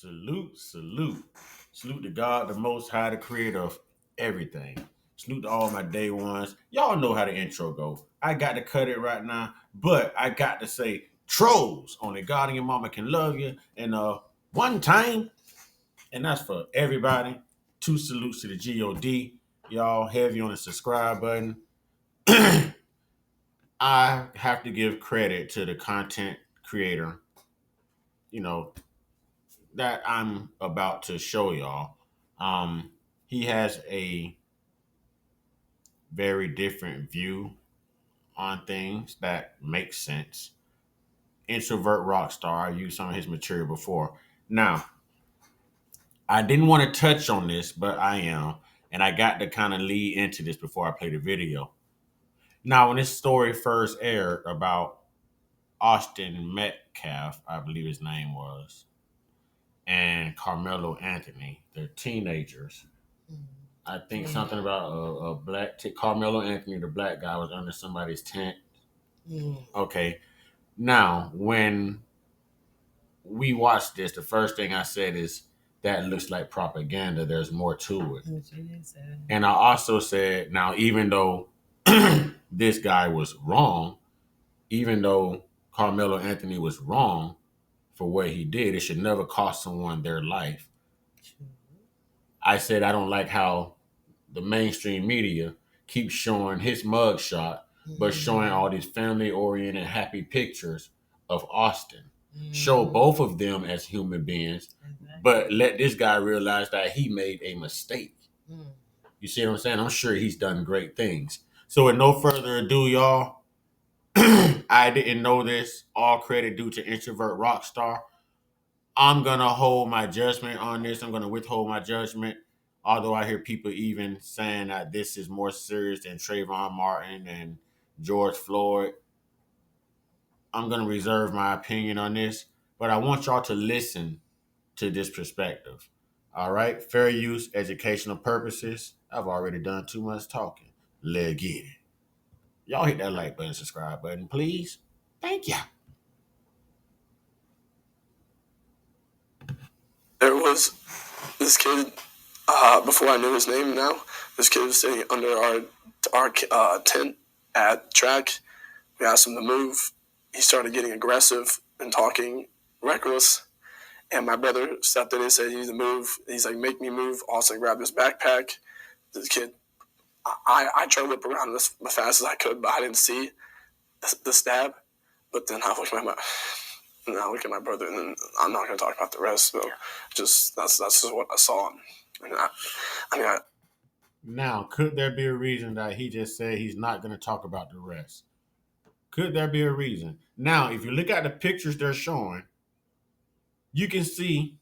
Salute, salute. Salute to God, the Most High, the creator of everything. Salute to all my day ones. Y'all know how the intro go. I got to cut it right now, but I got to say, trolls, only God and your mama can love you. And one time, and that's for everybody. Two salutes to the God. Y'all heavy on the subscribe button. I have to give credit to the content creator, you know, that I'm about to show y'all. He has a very different view on things that makes sense. Introvert rock star. I used some of his material before. Now, I didn't want to touch on this, but I am. And I got to kind of lead into this before I play the video. Now, when this story first aired about Austin Metcalf, I believe his name was, and Carmelo Anthony, they're teenagers. I think something about a black Carmelo Anthony, the black guy, was under somebody's tent. Okay. Now, when we watched this, the first thing I said is that looks like propaganda. There's more to it. And I also said, now, even though this guy was wrong, even though Carmelo Anthony was wrong for what he did, it should never cost someone their life. I said I don't like how the mainstream media keeps showing his mugshot, but showing all these family-oriented, happy pictures of Austin. Show both of them as human beings, but let this guy realize that he made a mistake. You see what I'm saying? I'm sure he's done great things. So with no further ado, y'all, I didn't know this. All credit due to Introvert Rockstar. I'm going to hold my judgment on this. I'm going to withhold my judgment. Although I hear people even saying that this is more serious than Trayvon Martin and George Floyd. I'm going to reserve my opinion on this, but I want y'all to listen to this perspective. All right? Fair use, educational purposes. I've already done too much talking. Let's get it. Y'all hit that like button, subscribe button, please. Thank you. There was this kid, before I knew his name now, this kid was sitting under our tent at track. We asked him to move. He started getting aggressive and talking reckless. And my brother stepped in and said, "You need to move." He's like, "Make me move." Also grabbed his backpack. This kid, I tried to whip around as fast as I could, but I didn't see the stab. But then I looked at my brother, and then I'm not going to talk about the rest. So just that's just what I saw. Now, could there be a reason that he just said he's not going to talk about the rest? Could there be a reason? Now, if you look at the pictures they're showing, you can see,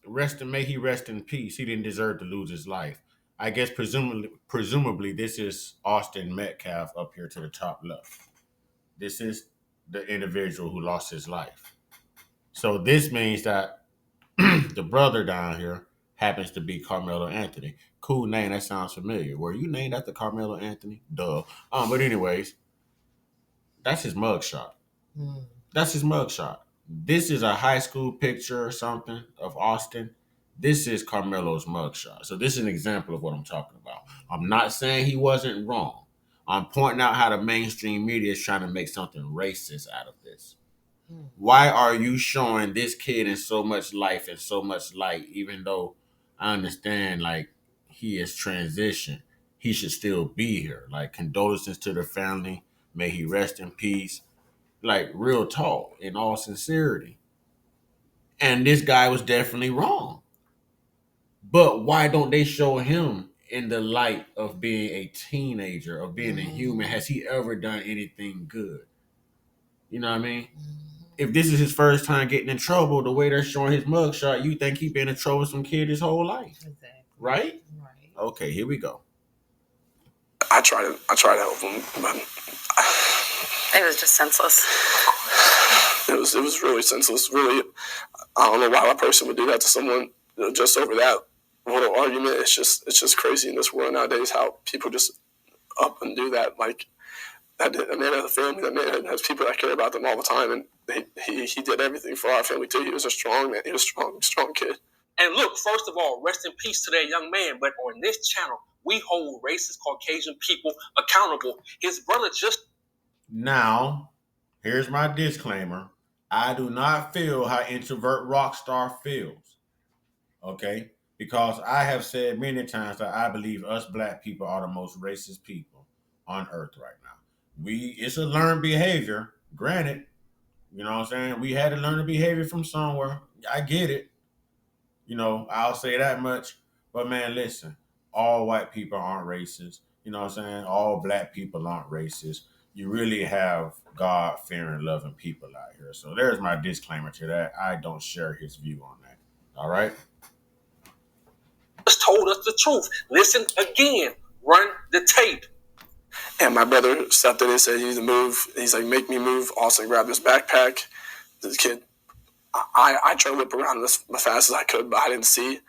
may he rest in peace. He didn't deserve to lose his life. I guess presumably this is Austin Metcalf up here to the top left. This is the individual who lost his life. So this means that the brother down here happens to be Carmelo Anthony. Cool name. That sounds familiar. Were you named after Carmelo Anthony? Duh. But anyways, that's his mugshot. That's his mugshot. This is a high school picture or something of Austin. This is Carmelo's mugshot. So this is an example of what I'm talking about. I'm not saying he wasn't wrong. I'm pointing out how the mainstream media is trying to make something racist out of this. Why are you showing this kid in so much life and so much light, even though I understand like he is transitioned? He should still be here. Like condolences to the family. May he rest in peace. Like real talk in all sincerity. And this guy was definitely wrong. But why don't they show him in the light of being a teenager, of being a human? Has he ever done anything good? You know what I mean? If this is his first time getting in trouble, the way they're showing his mugshot, you think he's been in trouble with some kid his whole life. Exactly. Right? Okay, here we go. I tried to help him, but it was just senseless. It was really senseless. Really, I don't know why a person would do that to someone just over that little argument. It's just crazy in this world nowadays how people just up and do that. Like a man has a family. That man has people that care about them all the time, and he did everything for our family too. He was a strong man. He was a strong kid. And look, first of all, rest in peace to that young man. But on this channel, we hold racist Caucasian people accountable. His brother just... Now, here's my disclaimer. I do not feel how introvert rockstar feels. Okay? Because I have said many times that I believe us black people are the most racist people on earth right now. It's a learned behavior, granted. You know what I'm saying? We had to learn the behavior from somewhere. I get it. I'll say that much. But man, listen, all white people aren't racist. You know what I'm saying? All black people aren't racist. You really have God-fearing, loving people out here. So there's my disclaimer to that. I don't share his view on that. All right? Just told us the truth. Listen again. Run the tape. And my brother stepped in and said, "You need to move." He's like, "Make me move." Austin grabbed his backpack. The kid, I tried to whip around as fast as I could, but I didn't see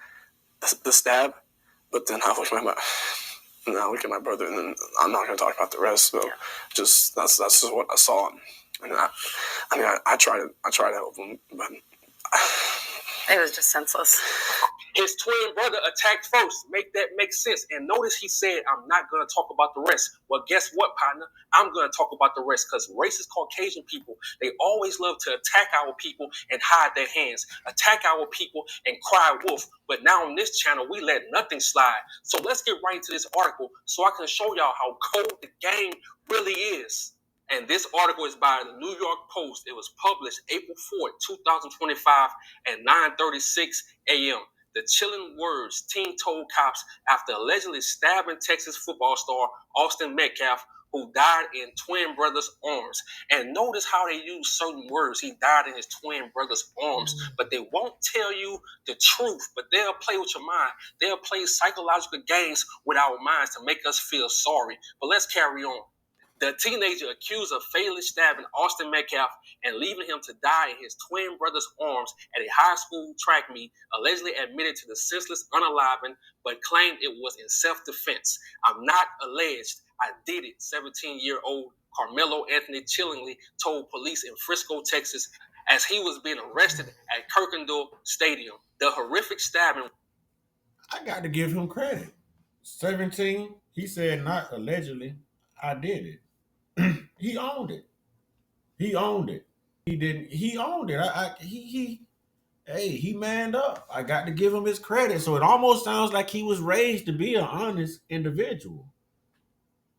the stab. But then I look at my brother, and then I'm not going to talk about the rest. So just that's just what I saw. And I try to help him, but It was just senseless. His twin brother attacked first. Make that make sense. And notice he said, "I'm not going to talk about the rest." Well, guess what, partner? I'm going to talk about the rest, because racist Caucasian people, they always love to attack our people and hide their hands, attack our people and cry wolf. But now on this channel, we let nothing slide. So let's get right into this article so I can show y'all how cold the game really is. And this article is by the New York Post. It was published April 4th, 2025 at 9:36 a.m. The chilling words teen told cops after allegedly stabbing Texas football star Austin Metcalf, who died in twin brother's arms. And notice how they use certain words. He died in his twin brother's arms. But they won't tell you the truth. But they'll play with your mind. They'll play psychological games with our minds to make us feel sorry. But let's carry on. The teenager accused of fatally stabbing Austin Metcalf and leaving him to die in his twin brother's arms at a high school track meet allegedly admitted to the senseless unaliving, but claimed it was in self-defense. "I'm not alleged. I did it," 17-year-old Carmelo Anthony chillingly told police in Frisco, Texas, as he was being arrested at Kirkendall Stadium. The horrific stabbing... I got to give him credit. 17, he said not allegedly. I did it. He owned it. He owned it. He owned it. He manned up. I got to give him his credit. So it almost sounds like he was raised to be an honest individual.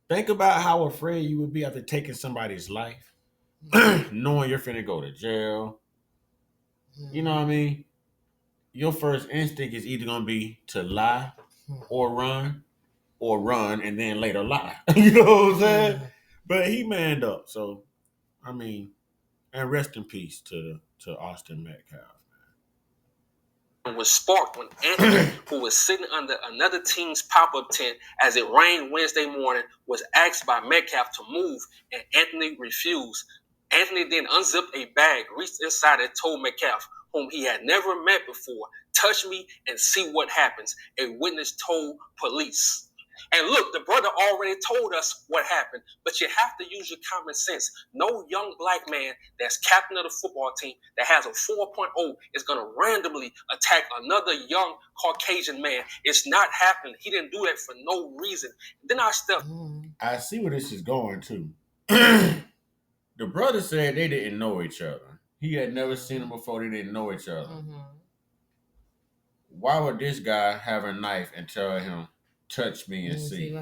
Think about how afraid you would be after taking somebody's life, knowing you're finna go to jail. You know what I mean? Your first instinct is either gonna be to lie or run and then later lie. You know what I'm saying? But he manned up. So, I mean, and rest in peace to Austin Metcalf. Was sparked when Anthony, who was sitting under another team's pop-up tent as it rained Wednesday morning, was asked by Metcalf to move, and Anthony refused. Anthony then unzipped a bag, reached inside, and told Metcalf, whom he had never met before, "Touch me and see what happens," a witness told police. And look, the brother already told us what happened, but you have to use your common sense. No young black man that's captain of the football team that has a 4.0 is going to randomly attack another young Caucasian man. It's not happening. He didn't do that for no reason. Then I see where this is going to. The brother said they didn't know each other. He had never seen them before. They didn't know each other. Why would this guy have a knife and tell him, "Touch me and see"?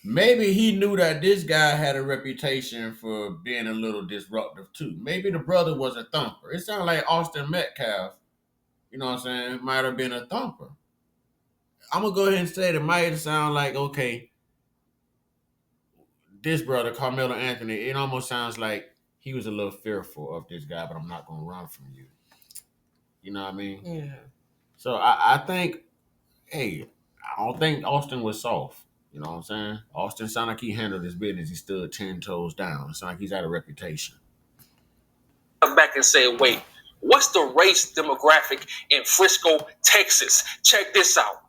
Maybe he knew that this guy had a reputation for being a little disruptive too. Maybe the brother was a thumper. It sounded like Austin Metcalf, you know what I'm saying, might have been a thumper. I'm going to go ahead and say that it might sound like, okay, this brother, Carmelo Anthony, it almost sounds like he was a little fearful of this guy, but I'm not going to run from you. You know what I mean? Yeah. So I think, hey, I don't think Austin was soft. You know what I'm saying? Austin sounded like he handled his business. He stood 10 toes down. It sounded like he's had a reputation. Come back and say, wait, what's the race demographic in Frisco, Texas? Check this out.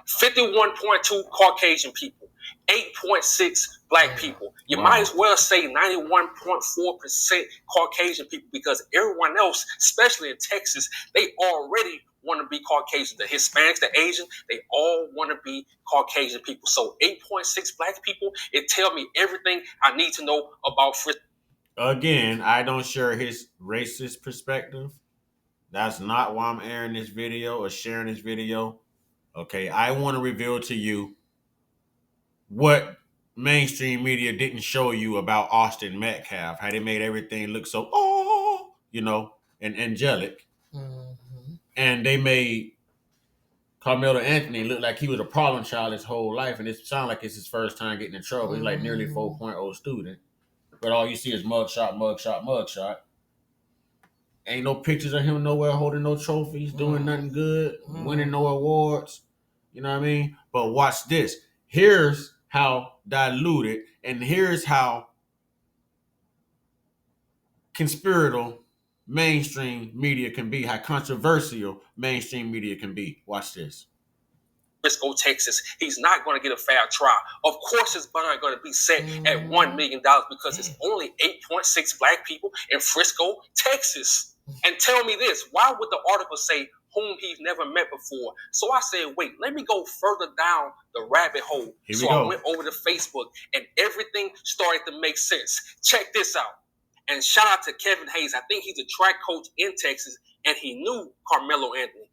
51.2 Caucasian people, 8.6 black people. You might as well say 91.4% Caucasian people, because everyone else, especially in Texas, they already want to be Caucasian. The Hispanics, the Asians, they all want to be Caucasian people. So 8.6 black people, it tell me everything I need to know about Frisco. Again, I don't share his racist perspective. That's not why I'm airing this video or sharing this video. Okay, I want to reveal to you what mainstream media didn't show you about Austin Metcalf, how they made everything look so, and angelic. Mm-hmm. And they made Carmelo Anthony look like he was a problem child his whole life, and it sounds like it's his first time getting in trouble. He's like nearly 4.0 student, but all you see is mugshot, mugshot, mugshot. Ain't no pictures of him nowhere holding no trophies, doing nothing good, winning no awards. You know what I mean? But watch this. Here's how diluted, and here's how conspiratorial mainstream media can be, how controversial mainstream media can be. Watch this. Frisco, Texas. He's not going to get a fair trial. Of course, his bond going to be set at $1 million because it's only 8.6 black people in Frisco, Texas. And tell me this, why would the article say whom he's never met before? So I said, wait, let me go further down the rabbit hole. So I went over to Facebook and everything started to make sense. Check this out. And shout out to Kevin Hayes. I think he's a track coach in Texas, and he knew Carmelo Anthony.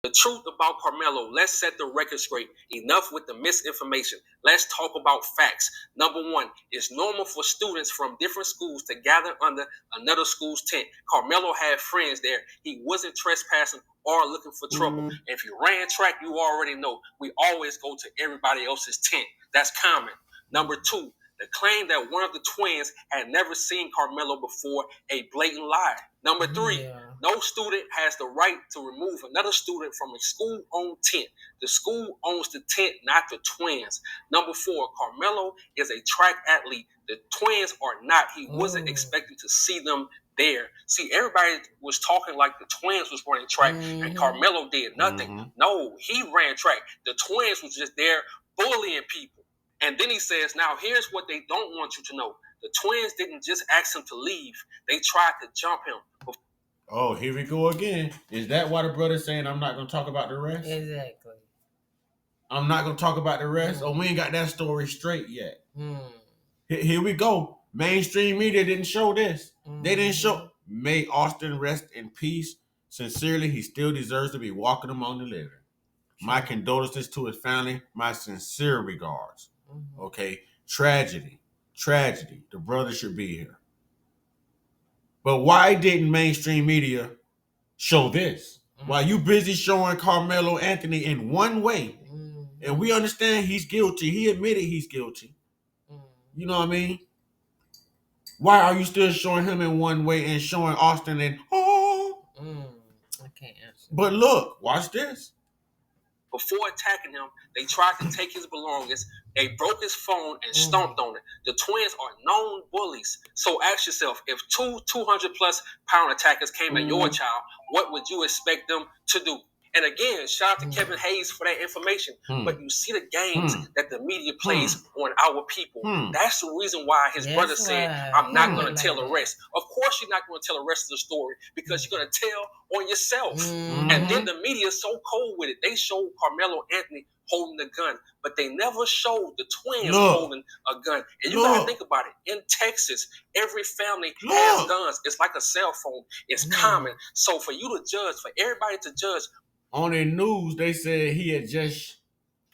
The truth about Carmelo, let's set the record straight. Enough with the misinformation. Let's talk about facts. Number one, it's normal for students from different schools to gather under another school's tent. Carmelo had friends there. He wasn't trespassing or looking for trouble. If you ran track, you already know. We always go to everybody else's tent. That's common. Number two, the claim that one of the twins had never seen Carmelo before, a blatant lie. Number three, no student has the right to remove another student from a school-owned tent. The school owns the tent, not the twins. Number four, Carmelo is a track athlete. The twins are not. He wasn't expecting to see them there. See, everybody was talking like the twins was running track and Carmelo did nothing. No, he ran track. The twins was just there bullying people. And then he says, now here's what they don't want you to know. The twins didn't just ask him to leave. They tried to jump him. Oh, here we go again. Is that why the brother's saying I'm not going to talk about the rest? Exactly. I'm not going to talk about the rest? Oh, we ain't got that story straight yet. Here we go. Mainstream media didn't show this. They didn't show. May Austin rest in peace. Sincerely, he still deserves to be walking among the living. My condolences to his family. My sincere regards. Okay, tragedy. The brother should be here. But why didn't mainstream media show this? While you busy showing Carmelo Anthony in one way, and we understand he's guilty. He admitted he's guilty. You know what I mean? Why are you still showing him in one way and showing Austin in I can't answer. But look, watch this. Before attacking him, they tried to take his belongings. They broke his phone and stomped on it. The twins are known bullies. So ask yourself, if two 200-plus pound attackers came at your child, what would you expect them to do? And again, shout out to Kevin Hayes for that information. But you see the games that the media plays on our people. That's the reason why his brother said, I'm not going to tell the rest. Of course you're not going to tell the rest of the story because you're going to tell on yourself. And then the media is so cold with it. They showed Carmelo Anthony holding the gun, but they never showed the twins holding a gun. And you got to think about it. In Texas, every family has guns. It's like a cell phone. It's common. So for you to judge, for everybody to judge, on their news, they said he had just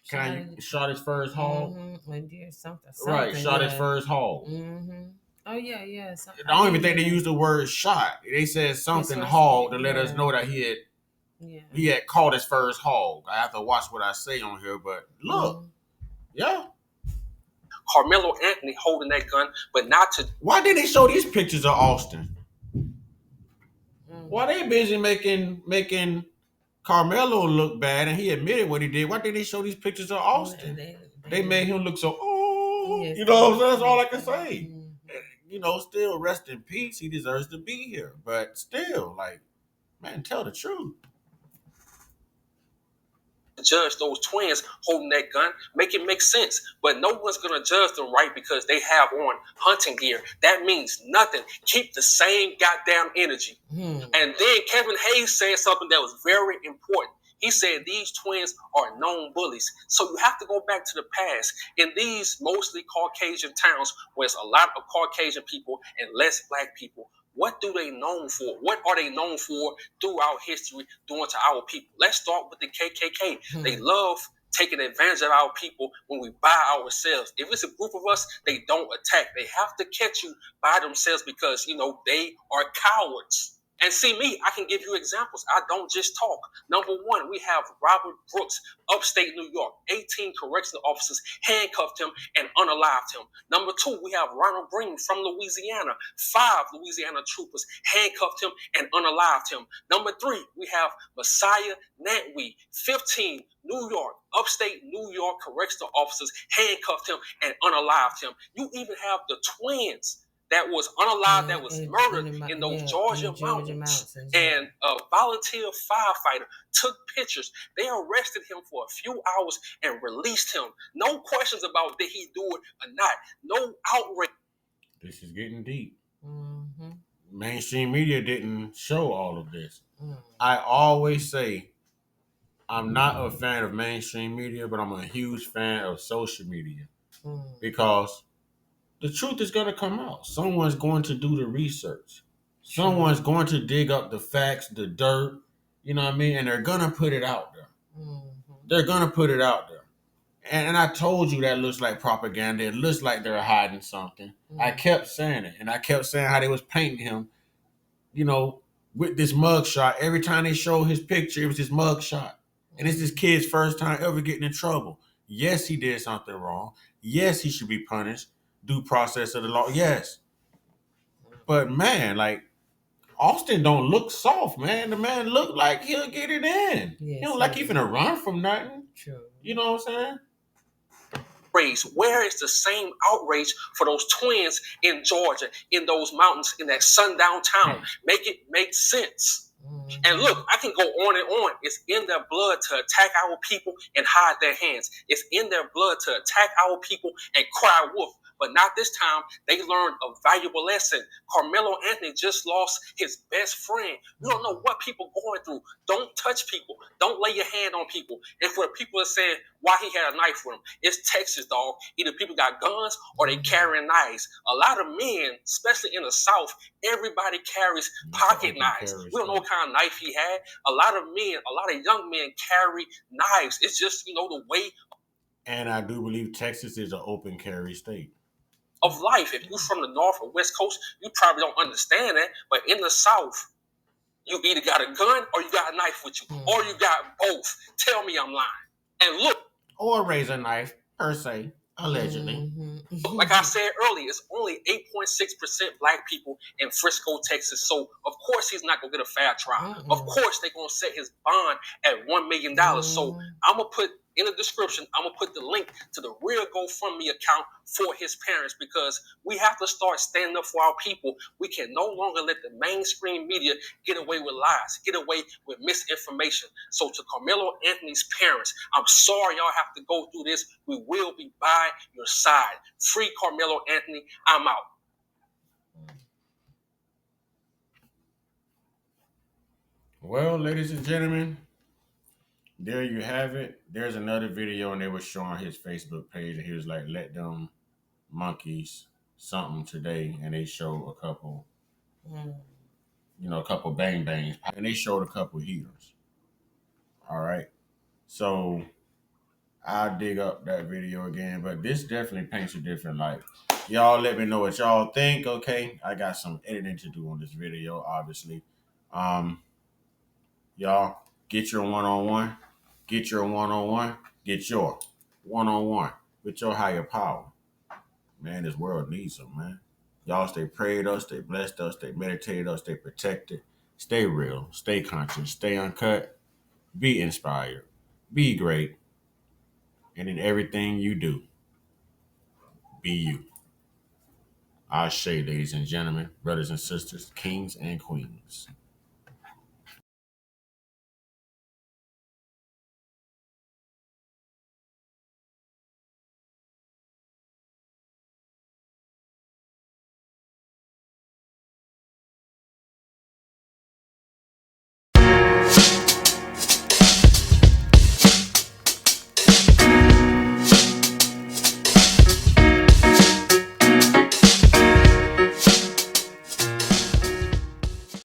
shot his first hog. Something, right, shot his first hog. Oh, yeah. I don't even think they used the word shot. They said something hog to let us know that he had caught his first hog. I have to watch what I say on here, but look. Carmelo Anthony holding that gun, but not to... Why didn't they show these pictures of Austin? Why they busy making Carmelo look bad, and he admitted what he did. Why did they show these pictures of Austin? They made him look so, you know, that's all I can say. You know, still rest in peace. He deserves to be here. But still, like, man, tell the truth. judge those twins holding that gun, make it make sense. But no one's gonna judge them right because they have on hunting gear. That means nothing. Keep the same goddamn energy. And then Kevin Hayes said something that was very important. He said these twins are known bullies. So you have to go back to the past. In these mostly Caucasian towns where it's a lot of Caucasian people and less black people, what do they known for? What are they known for throughout history doing to our people? Let's start with the KKK. They love taking advantage of our people when we buy ourselves. If it's a group of us, they don't attack. They have to catch you by themselves because, they are cowards. And see me, I can give you examples. I don't just talk. Number one, we have Robert Brooks, upstate New York. 18 correctional officers handcuffed him and unalived him. Number two, we have Ronald Green from Louisiana. 5 Louisiana troopers handcuffed him and unalived him. Number three, we have Messiah Nantwi, 15 New York, upstate New York correctional officers handcuffed him and unalived him. You even have the twins that was unalived, that was murdered in those Georgia mountains. And a volunteer firefighter took pictures. They arrested him for a few hours and released him. No questions about did he do it or not. No outrage. This is getting deep. Mainstream media didn't show all of this. I always say I'm not a fan of mainstream media, but I'm a huge fan of social media because the truth is going to come out. Someone's going to do the research. Someone's going to dig up the facts, the dirt, you know what I mean? And they're going to put it out there. They're going to put it out there. And I told you that looks like propaganda. It looks like they're hiding something. I kept saying it. And I kept saying how they was painting him, with this mug shot. Every time they showed his picture, it was his mug shot. And it's this kid's first time ever getting in trouble. Yes, he did something wrong. Yes, he should be punished. Due process of the law, yes. But man, Austin don't look soft, man. The man look like he'll get it in. He don't like he finna run from nothing. True. You know what I'm saying? Where is the same outrage for those twins in Georgia, in those mountains, in that sundown town? Make it make sense. And look, I can go on and on. It's in their blood to attack our people and hide their hands. It's in their blood to attack our people and cry wolf. But not this time. They learned a valuable lesson. Carmelo Anthony just lost his best friend. You don't know what people are going through. Don't touch people. Don't lay your hand on people. And for the people that saying why he had a knife with him, it's Texas, dog. Either people got guns or they carrying knives. A lot of men, especially in the South, everybody carries pocket knives. We don't know what kind of knife he had. A lot of men, a lot of young men carry knives. It's just, the way. And I do believe Texas is an open carry state. Of life. If you're from the North or West Coast, you probably don't understand that. But in the South, you either got a gun or you got a knife with you, or you got both. Tell me I'm lying. And look. Or a razor knife, per se, allegedly. Like I said earlier, it's only 8.6% black people in Frisco, Texas. So, of course, he's not going to get a fair trial. Of course, they're going to set his bond at $1 million. So, I'm going to put in the description, I'm going to put the link to the real GoFundMe account for his parents because we have to start standing up for our people. We can no longer let the mainstream media get away with lies, get away with misinformation. So to Carmelo Anthony's parents, I'm sorry y'all have to go through this. We will be by your side. Free Carmelo Anthony. I'm out. Well, ladies and gentlemen, there you have it. There's another video, and they were showing his Facebook page, and he was like, "Let them monkeys something today," and they showed a couple, a couple bang bangs, and they showed a couple heaters. All right, so I'll dig up that video again, but this definitely paints a different light. Y'all let me know what y'all think. Okay, I got some editing to do on this video, obviously. Y'all get your one-on-one. Get your one-on-one. Get your one-on-one with your higher power. Man, this world needs them, man. Y'all stay prayed up, stay blessed up, stay meditated up, stay protected. Stay real, stay conscious, stay uncut. Be inspired. Be great. And in everything you do, be you. Ashe, ladies and gentlemen, brothers and sisters, kings and queens.